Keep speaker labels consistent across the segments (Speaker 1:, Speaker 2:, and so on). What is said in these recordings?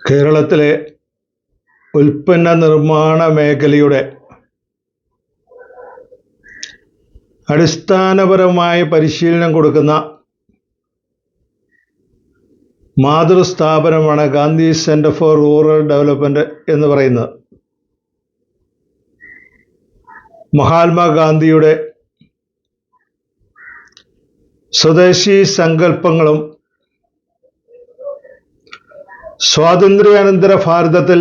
Speaker 1: കേരളത്തിലെ ഉൽപ്പന്ന നിർമ്മാണ മേഖലയുടെ അടിസ്ഥാനപരമായ പരിശീലനം കൊടുക്കുന്ന മാതൃസ്ഥാപനമാണ് Gandhi centre for rural development എന്ന് പറയുന്നത്. മഹാത്മാഗാന്ധിയുടെ സ്വദേശി സങ്കല്പങ്ങളും സ്വാതന്ത്ര്യാനന്തര ഭാരതത്തിൽ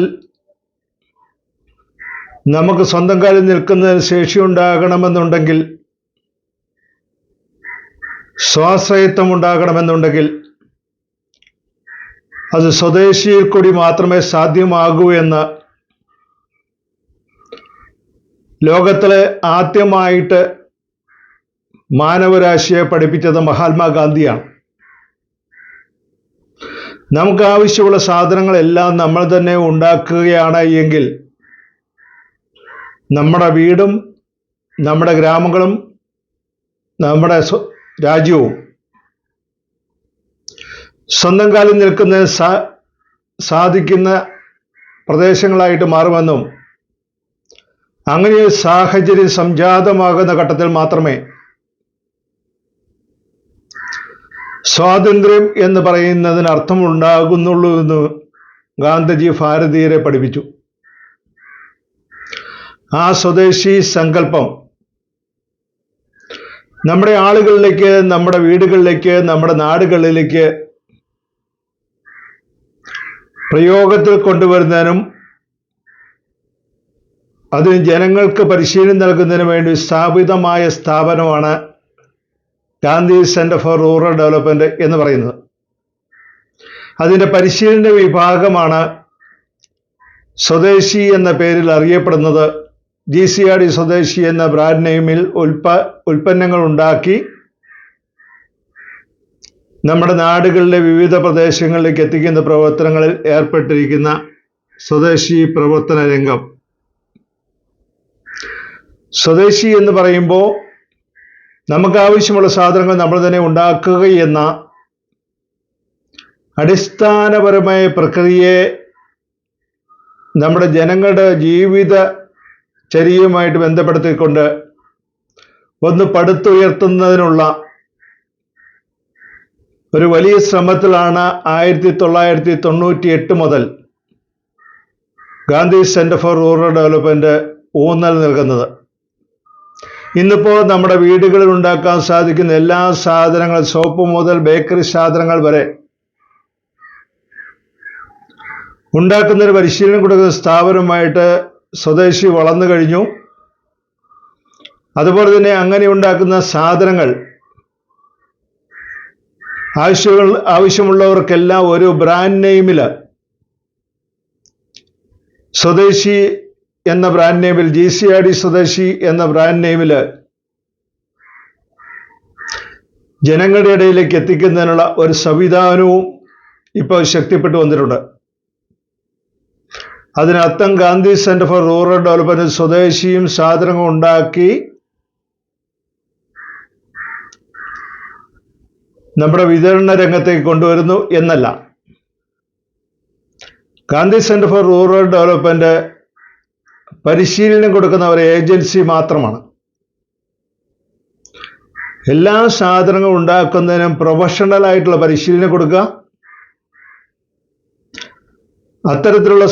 Speaker 1: നമുക്ക് സ്വന്തം കാലിൽ നിൽക്കുന്നതിന് ശേഷിയുണ്ടാകണമെന്നുണ്ടെങ്കിൽ, സ്വാശ്രയത്വം ഉണ്ടാകണമെന്നുണ്ടെങ്കിൽ അത് സ്വദേശിയിൽ കൂടി മാത്രമേ സാധ്യമാകൂ എന്ന് ലോകത്തിലെ ആദ്യമായിട്ട് മാനവരാശിയെ പഠിപ്പിച്ചത് മഹാത്മാഗാന്ധിയാണ്. നമുക്ക് ആവശ്യമുള്ള സാധനങ്ങളെല്ലാം നമ്മൾ തന്നെ ഉണ്ടാക്കുകയാണ് എങ്കിൽ നമ്മുടെ വീടും നമ്മുടെ ഗ്രാമങ്ങളും നമ്മുടെ രാജ്യവും സ്വന്തം കാലിൽ നിൽക്കുന്നതിന് സാധിക്കുന്ന പ്രദേശങ്ങളായിട്ട് മാറുമെന്നും, അങ്ങനെ ഒരു സാഹചര്യം സംജാതമാകുന്ന ഘട്ടത്തിൽ മാത്രമേ സ്വാതന്ത്ര്യം എന്ന് പറയുന്നതിന് അർത്ഥമുണ്ടാകുന്നുള്ളൂ എന്ന് ഗാന്ധിജി ഭാരതീയരെ പഠിപ്പിച്ചു. ആ സ്വദേശി സങ്കല്പം നമ്മുടെ ആളുകളിലേക്ക്, നമ്മുടെ വീടുകളിലേക്ക്, നമ്മുടെ നാടുകളിലേക്ക് പ്രയോഗത്തിൽ കൊണ്ടുവരുന്നതിനും അതിന് ജനങ്ങൾക്ക് പരിശീലനം നൽകുന്നതിന് വേണ്ടി സ്ഥാപിതമായ സ്ഥാപനമാണ് Gandhi centre for rural development എന്ന് പറയുന്നത്. അതിൻ്റെ പരിശീലന വിഭാഗമാണ് സ്വദേശി എന്ന പേരിൽ അറിയപ്പെടുന്നത്. GCRD സ്വദേശി എന്ന ബ്രാൻഡ് നെയിമിൽ ഉൽപ്പന്നങ്ങൾ ഉണ്ടാക്കി നമ്മുടെ നാടുകളിലെ വിവിധ പ്രദേശങ്ങളിലേക്ക് എത്തിക്കുന്ന പ്രവർത്തനങ്ങളിൽ ഏർപ്പെട്ടിരിക്കുന്ന സ്വദേശി പ്രവർത്തന രംഗം. സ്വദേശി എന്ന് പറയുമ്പോൾ നമുക്ക് ആവശ്യമുള്ള സാധനങ്ങൾ നമ്മൾ തന്നെ ഉണ്ടാക്കുക എന്ന അടിസ്ഥാനപരമായ പ്രക്രിയയെ നമ്മുടെ ജനങ്ങളുടെ ജീവിതചര്യയുമായിട്ട് ബന്ധപ്പെടുത്തിക്കൊണ്ട് ഒന്ന് പടുത്തുയർത്തുന്നതിനുള്ള ഒരു വലിയ ശ്രമത്തിലാണ് 1998 മുതൽ Gandhi centre for rural development ഊന്നൽ നൽകുന്നത്. ഇന്നിപ്പോൾ നമ്മുടെ വീടുകളിൽ ഉണ്ടാക്കാൻ സാധിക്കുന്ന എല്ലാ സാധനങ്ങളും, സോപ്പ് മുതൽ ബേക്കറി സാധനങ്ങൾ വരെ ഉണ്ടാക്കുന്നതിന് പരിശീലനം കൊടുക്കുന്ന സ്ഥാപനമായിട്ട് സ്വദേശി വളർന്നു കഴിഞ്ഞു. അതുപോലെ തന്നെ അങ്ങനെ ഉണ്ടാക്കുന്ന സാധനങ്ങൾ ആവശ്യമുള്ളവർക്കെല്ലാം ഒരു ബ്രാൻഡ് നെയിമിൽ, സ്വദേശി എന്ന ബ്രാൻഡ് നെയിമിൽ, GCRD സ്വദേശി എന്ന ബ്രാൻഡ് നെയിമിൽ ജനങ്ങളുടെ ഇടയിലേക്ക് എത്തിക്കുന്നതിനുള്ള ഒരു സംവിധാനവും ഇപ്പോൾ ശക്തിപ്പെട്ടു വന്നിട്ടുണ്ട്. അതിനർത്ഥം Gandhi centre for rural development സ്വദേശിയും സാധനങ്ങൾ ഉണ്ടാക്കി നമ്മുടെ വിതരണ രംഗത്തേക്ക് കൊണ്ടുവരുന്നു എന്നല്ല. Gandhi centre for rural development പരിശീലനം കൊടുക്കുന്ന ഒരു ഏജൻസി മാത്രമാണ്. എല്ലാ സാധനങ്ങളും ഉണ്ടാക്കുന്നതിനും പ്രൊഫഷണലായിട്ടുള്ള പരിശീലനം കൊടുക്കുക, അത്തരത്തിലുള്ള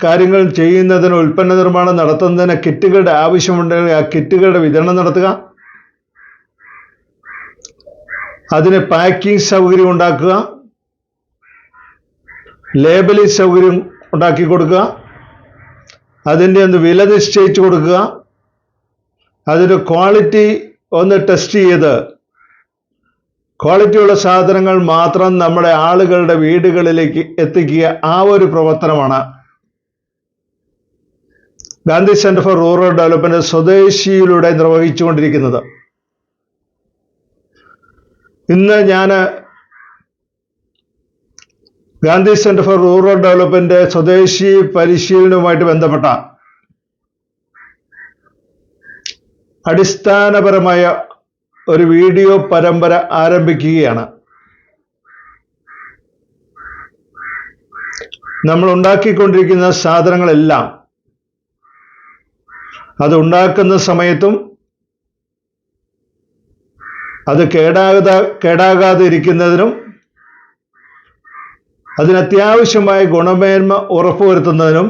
Speaker 1: കാര്യങ്ങൾ ചെയ്യുന്നതിന്, ഉൽപ്പന്ന നിർമ്മാണം നടത്തുന്നതിന് കിറ്റുകളുടെ ആവശ്യമുണ്ടെങ്കിൽ ആ കിറ്റുകളുടെ വിതരണം നടത്തുക, അതിന് പാക്കിംഗ് സൗകര്യം ഉണ്ടാക്കുക, ലേബലിംഗ് സൗകര്യം ഉണ്ടാക്കി കൊടുക്കുക, അതിൻ്റെ ഒന്ന് വില നിശ്ചയിച്ചു കൊടുക്കുക, അതിൻ്റെ ക്വാളിറ്റി ഒന്ന് ടെസ്റ്റ് ചെയ്ത് ക്വാളിറ്റിയുള്ള സാധനങ്ങൾ മാത്രം നമ്മുടെ ആളുകളുടെ വീടുകളിലേക്ക് എത്തിക്കുക. ആ ഒരു പ്രവർത്തനമാണ് Gandhi centre for rural development സ്വദേശിയിലൂടെ നിർവഹിച്ചുകൊണ്ടിരിക്കുന്നത്. ഇന്ന് ഞാൻ Gandhi centre for rural development Swadeshi പരിശീലനവുമായിട്ട് ബന്ധപ്പെട്ട അടിസ്ഥാനപരമായ ഒരു വീഡിയോ പരമ്പര ആരംഭിക്കുകയാണ്. നമ്മൾ ഉണ്ടാക്കിക്കൊണ്ടിരിക്കുന്ന സാധനങ്ങളെല്ലാം അത് ഉണ്ടാക്കുന്ന സമയത്തും അത് കേടാകാതെ ഇരിക്കുന്നതിനും അതിനത്യാവശ്യമായ ഗുണമേന്മ ഉറപ്പുവരുത്തുന്നതിനും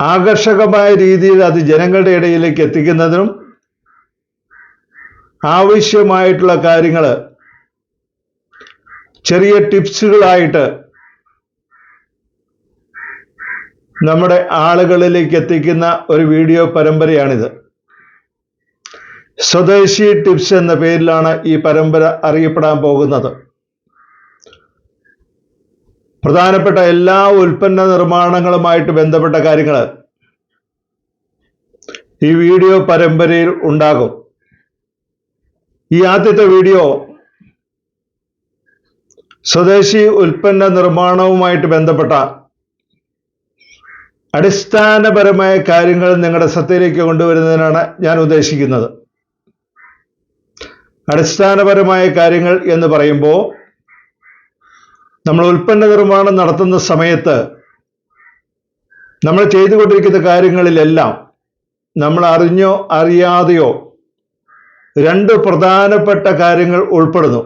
Speaker 1: ആകർഷകമായ രീതിയിൽ അത് ജനങ്ങളുടെ ഇടയിലേക്ക് എത്തിക്കുന്നതിനും ആവശ്യമായിട്ടുള്ള കാര്യങ്ങൾ ചെറിയ ടിപ്സുകളായിട്ട് നമ്മുടെ ആളുകളിലേക്ക് എത്തിക്കുന്ന ഒരു വീഡിയോ പരമ്പരയാണിത്. സ്വദേശി ടിപ്സ് എന്ന പേരിലാണ് ഈ പരമ്പര അറിയപ്പെടാൻ പോകുന്നത്. പ്രധാനപ്പെട്ട എല്ലാ ഉൽപ്പന്ന നിർമ്മാണങ്ങളുമായിട്ട് ബന്ധപ്പെട്ട കാര്യങ്ങൾ ഈ വീഡിയോ പരമ്പരയിൽ ഉണ്ടാകും. ഈ ആദ്യത്തെ വീഡിയോ സ്വദേശി ഉൽപ്പന്ന നിർമ്മാണവുമായിട്ട് ബന്ധപ്പെട്ട അടിസ്ഥാനപരമായ കാര്യങ്ങൾ നിങ്ങളുടെ ശ്രദ്ധയിലേക്ക് കൊണ്ടുവരുന്നതിനാണ് ഞാൻ ഉദ്ദേശിക്കുന്നത്. അടിസ്ഥാനപരമായ കാര്യങ്ങൾ എന്ന് പറയുമ്പോൾ നമ്മൾ ഉൽപ്പന്ന നിർമ്മാണം നടത്തുന്ന സമയത്ത് നമ്മൾ ചെയ്തുകൊണ്ടിരിക്കുന്ന കാര്യങ്ങളിലെല്ലാം നമ്മൾ അറിഞ്ഞോ അറിയാതെയോ രണ്ട് പ്രധാനപ്പെട്ട കാര്യങ്ങൾ ഉൾപ്പെടുന്നു.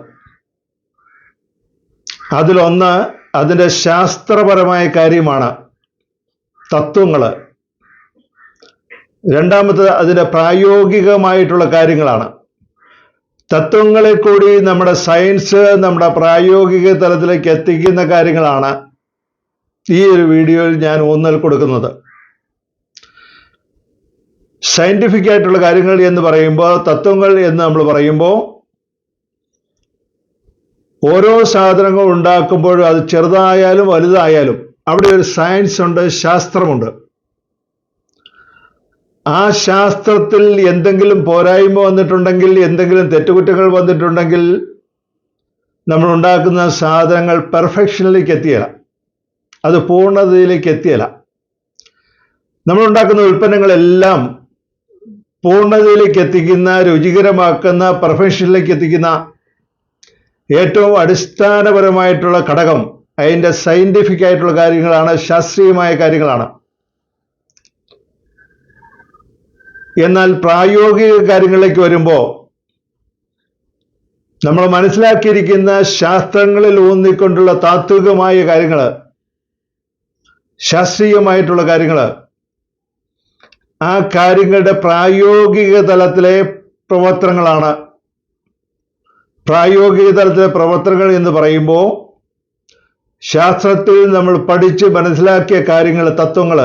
Speaker 1: അതിലൊന്ന് അതിൻ്റെ ശാസ്ത്രപരമായ കാര്യമാണ്, തത്വങ്ങൾ. രണ്ടാമത്തത് അതിൻ്റെ പ്രായോഗികമായിട്ടുള്ള കാര്യങ്ങളാണ്. തത്വങ്ങളെ കൂടി നമ്മുടെ സയൻസ് നമ്മുടെ പ്രായോഗിക തലത്തിലേക്ക് എത്തിക്കുന്ന കാര്യങ്ങളാണ് ഈ ഒരു വീഡിയോയിൽ ഞാൻ ഊന്നൽ കൊടുക്കുന്നത്. സയന്റിഫിക് ആയിട്ടുള്ള കാര്യങ്ങൾ എന്ന് പറയുമ്പോൾ, തത്വങ്ങൾ എന്ന് നമ്മൾ പറയുമ്പോൾ, ഓരോ സാധനങ്ങൾ ഉണ്ടാക്കുമ്പോഴും അത് ചെറുതായാലും വലുതായാലും അവിടെ ഒരു സയൻസ് ഉണ്ട്, ശാസ്ത്രമുണ്ട്. ആ ശാസ്ത്രത്തിൽ എന്തെങ്കിലും പോരായ്മ വന്നിട്ടുണ്ടെങ്കിൽ, എന്തെങ്കിലും തെറ്റുകുറ്റങ്ങൾ വന്നിട്ടുണ്ടെങ്കിൽ നമ്മൾ ഉണ്ടാക്കുന്ന സാധനങ്ങൾ പെർഫെക്ഷനിലേക്ക് എത്തിയല്ല, അത് പൂർണ്ണതയിലേക്ക് എത്തിയല്ല. നമ്മൾ ഉണ്ടാക്കുന്ന ഉൽപ്പന്നങ്ങളെല്ലാം പൂർണ്ണതയിലേക്ക് എത്തിക്കുന്ന, രുചികരമാക്കുന്ന, പെർഫെക്ഷനിലേക്ക് എത്തിക്കുന്ന ഏറ്റവും അടിസ്ഥാനപരമായിട്ടുള്ള ഘടകം അതിൻ്റെ സയന്റിഫിക് ആയിട്ടുള്ള കാര്യങ്ങളാണ്, ശാസ്ത്രീയമായ കാര്യങ്ങളാണ്. എന്നാൽ പ്രായോഗിക കാര്യങ്ങളിലേക്ക് വരുമ്പോൾ നമ്മൾ മനസ്സിലാക്കിയിരിക്കുന്ന ശാസ്ത്രങ്ങളിൽ ഊന്നിക്കൊണ്ടുള്ള താത്വികമായ കാര്യങ്ങൾ, ശാസ്ത്രീയമായിട്ടുള്ള കാര്യങ്ങൾ, ആ കാര്യങ്ങളുടെ പ്രായോഗിക തലത്തിലെ പ്രവർത്തനങ്ങളാണ്. പ്രായോഗിക തലത്തിലെ പ്രവർത്തനങ്ങൾ എന്ന് പറയുമ്പോൾ ശാസ്ത്രത്തിൽ നമ്മൾ പഠിച്ച് മനസ്സിലാക്കിയ കാര്യങ്ങൾ, തത്വങ്ങൾ,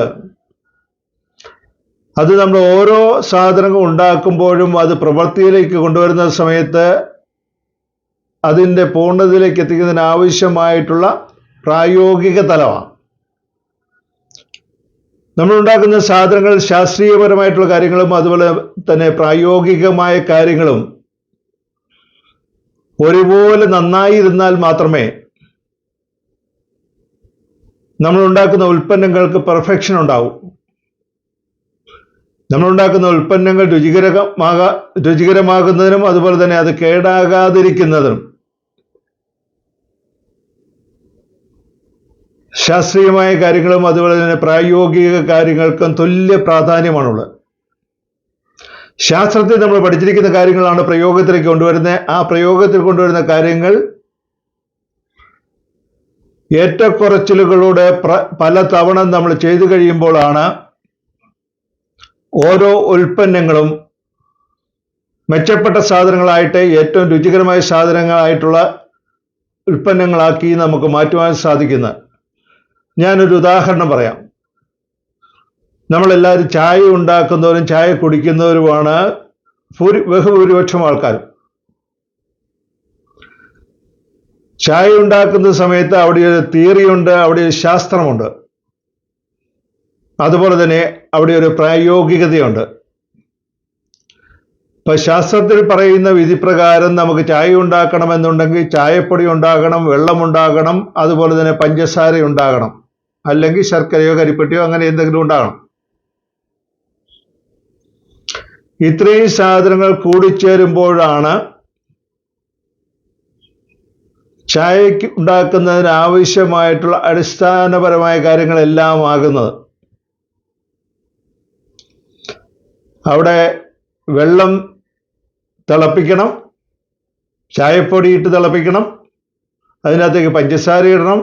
Speaker 1: അത് നമ്മൾ ഓരോ സാധനങ്ങൾ ഉണ്ടാക്കുമ്പോഴും അത് പ്രവൃത്തിയിലേക്ക് കൊണ്ടുവരുന്ന സമയത്ത് അതിൻ്റെ പൂർണ്ണതയിലേക്ക് എത്തിക്കുന്നതിന് ആവശ്യമായിട്ടുള്ള പ്രായോഗിക തലമാണ്. നമ്മൾ ഉണ്ടാക്കുന്ന സാധനങ്ങൾ ശാസ്ത്രീയപരമായിട്ടുള്ള കാര്യങ്ങളും അതുപോലെ തന്നെ പ്രായോഗികമായ കാര്യങ്ങളും ഒരുപോലെ നന്നായിരുന്നാൽ മാത്രമേ നമ്മൾ ഉണ്ടാക്കുന്ന ഉൽപ്പന്നങ്ങൾക്ക് പെർഫെക്ഷൻ ഉണ്ടാവും. നമ്മളുണ്ടാക്കുന്ന ഉൽപ്പന്നങ്ങൾ രുചികരമാകുന്നതിനും അതുപോലെ തന്നെ അത് കേടാകാതിരിക്കുന്നതിനും ശാസ്ത്രീയമായ കാര്യങ്ങളും അതുപോലെ തന്നെ പ്രായോഗിക കാര്യങ്ങൾക്കും തുല്യ പ്രാധാന്യമാണുള്ളത്. ശാസ്ത്രത്തിൽ നമ്മൾ പഠിച്ചിരിക്കുന്ന കാര്യങ്ങളാണ് പ്രയോഗത്തിലേക്ക് കൊണ്ടുവരുന്നത്. ആ പ്രയോഗത്തിൽ കൊണ്ടുവരുന്ന കാര്യങ്ങൾ ഏറ്റക്കുറച്ചിലുകളുടെ പല തവണ നമ്മൾ ചെയ്തു കഴിയുമ്പോഴാണ് ഓരോ ഉൽപ്പന്നങ്ങളും മെച്ചപ്പെട്ട സാധനങ്ങളായിട്ട്, ഏറ്റവും രുചികരമായ സാധനങ്ങളായിട്ടുള്ള ഉൽപ്പന്നങ്ങളാക്കി നമുക്ക് മാറ്റുവാൻ സാധിക്കുന്നത്. ഞാനൊരു ഉദാഹരണം പറയാം. നമ്മളെല്ലാവരും ചായ ഉണ്ടാക്കുന്നവരും ചായ കുടിക്കുന്നവരുമാണ് ബഹുഭൂരിപക്ഷം ആൾക്കാരും. ചായ ഉണ്ടാക്കുന്ന സമയത്ത് അവിടെ ഒരു തിയറിയുണ്ട്, അവിടെ ഒരു ശാസ്ത്രമുണ്ട്, അതുപോലെ തന്നെ അവിടെ ഒരു പ്രായോഗികതയുണ്ട്. ഇപ്പം ശാസ്ത്രത്തിൽ പറയുന്ന വിധിപ്രകാരം നമുക്ക് ചായ ഉണ്ടാക്കണമെന്നുണ്ടെങ്കിൽ ചായപ്പൊടി ഉണ്ടാകണം, വെള്ളമുണ്ടാകണം, അതുപോലെ തന്നെ പഞ്ചസാര ഉണ്ടാകണം, അല്ലെങ്കിൽ ശർക്കരയോ കരിപ്പെട്ടിയോ അങ്ങനെ എന്തെങ്കിലും ഉണ്ടാകണം. ഇത്രയും സാധനങ്ങൾ കൂടിച്ചേരുമ്പോഴാണ് ചായക്ക് ഉണ്ടാക്കുന്നതിന് ആവശ്യമായിട്ടുള്ള അടിസ്ഥാനപരമായ കാര്യങ്ങളെല്ലാം ആകുന്നത്. അവിടെ വെള്ളം തിളപ്പിക്കണം, ചായപ്പൊടി ഇട്ട് തിളപ്പിക്കണം, അതിനകത്തേക്ക് പഞ്ചസാര ഇടണം,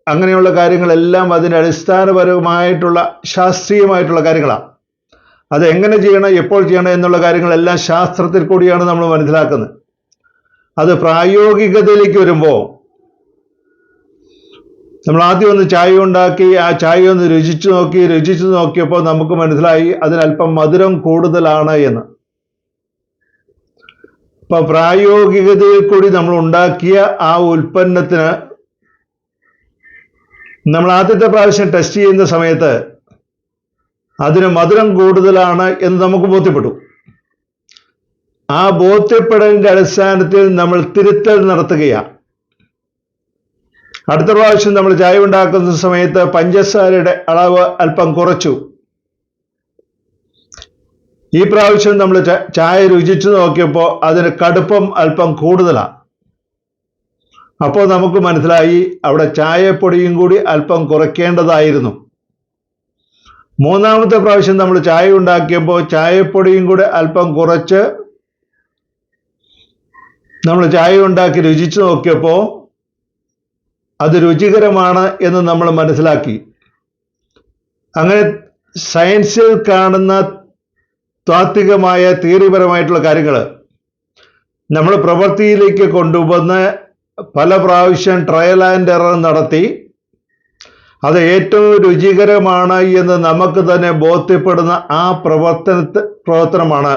Speaker 1: അങ്ങനെയുള്ള കാര്യങ്ങളെല്ലാം അതിൻ്റെ അടിസ്ഥാനപരമായിട്ടുള്ള ശാസ്ത്രീയമായിട്ടുള്ള കാര്യങ്ങളാണ്. അതെങ്ങനെ ചെയ്യണം, എപ്പോൾ ചെയ്യണം എന്നുള്ള കാര്യങ്ങളെല്ലാം ശാസ്ത്രത്തിൽ കൂടിയാണ് നമ്മൾ മനസ്സിലാക്കുന്നത്. അത് പ്രായോഗികതയിലേക്ക് വരുമ്പോൾ നമ്മൾ ആദ്യം ഒന്ന് ചായ ഉണ്ടാക്കി ആ ചായ ഒന്ന് രുചിച്ചു നോക്കിയപ്പോൾ നമുക്ക് മനസ്സിലായി അതിനല്പം മധുരം കൂടുതലാണ് എന്ന്. അപ്പൊ പ്രായോഗികതയിൽ കൂടി നമ്മൾ ഉണ്ടാക്കിയ ആ ഉൽപ്പന്നത്തിന് നമ്മൾ ആദ്യത്തെ പ്രാവശ്യം ടെസ്റ്റ് ചെയ്യുന്ന സമയത്ത് അതിന് മധുരം കൂടുതലാണ് എന്ന് നമുക്ക് ബോധ്യപ്പെട്ടു. ആ ബോധ്യപ്പെടലിന്റെ അടിസ്ഥാനത്തിൽ നമ്മൾ തിരുത്തൽ നടത്തുകയാണ്. അടുത്ത പ്രാവശ്യം നമ്മൾ ചായ ഉണ്ടാക്കുന്ന സമയത്ത് പഞ്ചസാരയുടെ അളവ് അല്പം കുറച്ചു. ഈ പ്രാവശ്യം നമ്മൾ ചായ രുചിച്ചു നോക്കിയപ്പോൾ അതിന് കടുപ്പം അല്പം കൂടുതലാണ്. അപ്പോൾ നമുക്ക് മനസ്സിലായി അവിടെ ചായപ്പൊടിയും കൂടി അല്പം കുറയ്ക്കേണ്ടതായിരുന്നു. മൂന്നാമത്തെ പ്രാവശ്യം നമ്മൾ ചായ ഉണ്ടാക്കിയപ്പോൾ ചായപ്പൊടിയും കൂടെ അല്പം കുറച്ച് നമ്മൾ ചായ ഉണ്ടാക്കി രുചിച്ചു നോക്കിയപ്പോൾ അത് രുചികരമാണ് എന്ന് നമ്മൾ മനസ്സിലാക്കി. അങ്ങനെ സയൻസിൽ കാണുന്ന താത്വികമായ തിയറിപരമായിട്ടുള്ള കാര്യങ്ങൾ നമ്മൾ പ്രവൃത്തിയിലേക്ക് കൊണ്ടുവന്ന് പല പ്രാവശ്യം ട്രയൽ ആൻഡ് എറർ നടത്തി അത് ഏറ്റവും രുചികരമാണ് എന്ന് നമുക്ക് തന്നെ ബോധ്യപ്പെടുന്ന ആ പ്രവർത്തനമാണ്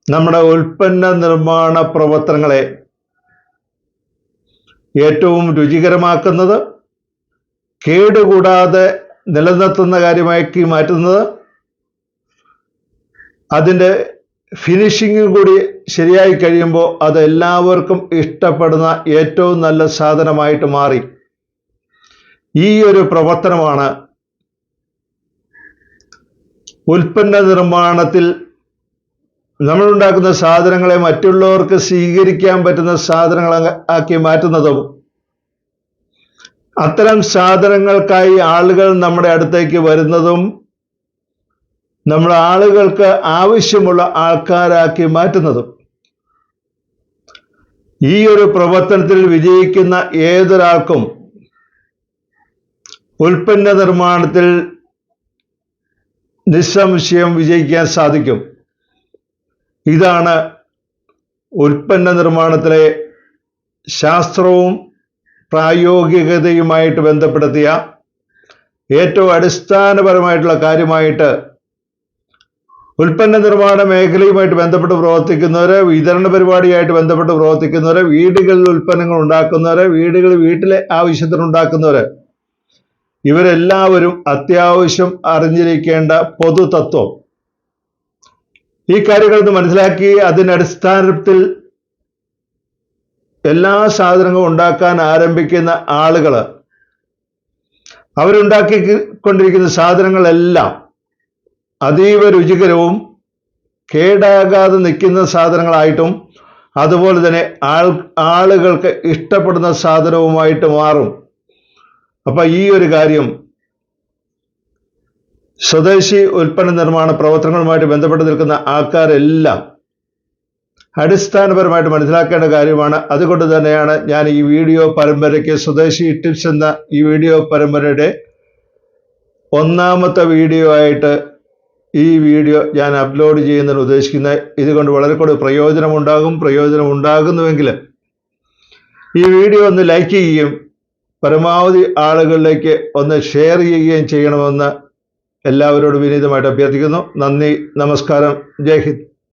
Speaker 1: നമ്മുടെ ഉൽപ്പന്ന നിർമ്മാണ പ്രവർത്തനങ്ങളെ ഏറ്റവും രുചികരമാക്കുന്നത്, കേടുകൂടാതെ നിലനിർത്തുന്ന കാര്യമാക്കി മാറ്റുന്നത്, അതിൻ്റെ ഫിനിഷിങ്ങും കൂടി ശരിയായി കഴിയുമ്പോൾ അത് എല്ലാവർക്കും ഇഷ്ടപ്പെടുന്ന ഏറ്റവും നല്ല സാധനമായിട്ട് മാറി. ഈ ഒരു പ്രവർത്തനമാണ് ഉൽപ്പന്ന നിർമ്മാണത്തിൽ നമ്മളുണ്ടാക്കുന്ന സാധനങ്ങളെ മറ്റുള്ളവർക്ക് സ്വീകരിക്കാൻ പറ്റുന്ന സാധനങ്ങൾ ആക്കി മാറ്റുന്നതും അത്തരം സാധനങ്ങൾക്കായി ആളുകൾ നമ്മുടെ അടുത്തേക്ക് വരുന്നതും നമ്മൾ ആളുകൾക്ക് ആവശ്യമുള്ള ആൾക്കാരാക്കി മാറ്റുന്നതും. ഈ ഒരു പ്രവർത്തനത്തിൽ വിജയിക്കുന്ന ഏതൊരാൾക്കും ഉൽപ്പന്ന നിർമ്മാണത്തിൽ നിസ്സംശയം വിജയിക്കാൻ സാധിക്കും. ഇതാണ് ഉൽപ്പന്ന നിർമ്മാണത്തിലെ ശാസ്ത്രവും പ്രായോഗികതയുമായിട്ട് ബന്ധപ്പെടുത്തിയ ഏറ്റവും അടിസ്ഥാനപരമായിട്ടുള്ള കാര്യമായിട്ട് ഉൽപ്പന്ന നിർമ്മാണ മേഖലയുമായിട്ട് ബന്ധപ്പെട്ട് പ്രവർത്തിക്കുന്നവർ, വിതരണ പരിപാടിയായിട്ട് ബന്ധപ്പെട്ട് പ്രവർത്തിക്കുന്നവർ, വീടുകളിൽ ഉൽപ്പന്നങ്ങൾ ഉണ്ടാക്കുന്നവർ, വീട്ടിലെ ആവശ്യത്തിനുണ്ടാക്കുന്നവർ, ഇവരെല്ലാവരും അത്യാവശ്യം അറിഞ്ഞിരിക്കേണ്ട പൊതുതത്വം. ഈ കാര്യങ്ങൾ മനസ്സിലാക്കി അതിൻ്റെ അടിസ്ഥാനത്തിൽ എല്ലാ സാധനങ്ങളും ഉണ്ടാക്കാൻ ആരംഭിക്കുന്ന ആളുകൾ അവരുണ്ടാക്കിക്കൊണ്ടിരിക്കുന്ന സാധനങ്ങളെല്ലാം അതീവ രുചികരവും കേടാകാതെ നിൽക്കുന്ന സാധനങ്ങളായിട്ടും അതുപോലെ തന്നെ ആളുകൾക്ക് ഇഷ്ടപ്പെടുന്ന സാധനവുമായിട്ട് മാറും. അപ്പം ഈ ഒരു കാര്യം സ്വദേശി ഉൽപ്പന്ന നിർമ്മാണ പ്രവർത്തനങ്ങളുമായിട്ട് ബന്ധപ്പെട്ട് നിൽക്കുന്ന ആൾക്കാരെല്ലാം അടിസ്ഥാനപരമായിട്ട് മനസ്സിലാക്കേണ്ട കാര്യമാണ്. അതുകൊണ്ട് തന്നെയാണ് ഞാൻ ഈ വീഡിയോ പരമ്പരയ്ക്ക് സ്വദേശി ടിപ്സ് എന്ന ഈ വീഡിയോ പരമ്പരയുടെ ഒന്നാമത്തെ വീഡിയോ ആയിട്ട് ഈ വീഡിയോ ഞാൻ അപ്ലോഡ് ചെയ്യുന്നതിന് ഉദ്ദേശിക്കുന്നത്. ഇതുകൊണ്ട് വളരെ കൂടുതൽ പ്രയോജനം ഉണ്ടാകുന്നുവെങ്കിൽ ഈ വീഡിയോ ഒന്ന് ലൈക്ക് ചെയ്യുകയും പരമാവധി ആളുകളിലേക്ക് ഒന്ന് ഷെയർ ചെയ്യുകയും ചെയ്യണമെന്ന് എല്ലാവരോടും വിനീതമായിട്ട് അഭ്യർത്ഥിക്കുന്നു. നന്ദി, നമസ്കാരം, ജയ് ഹിന്ദ്.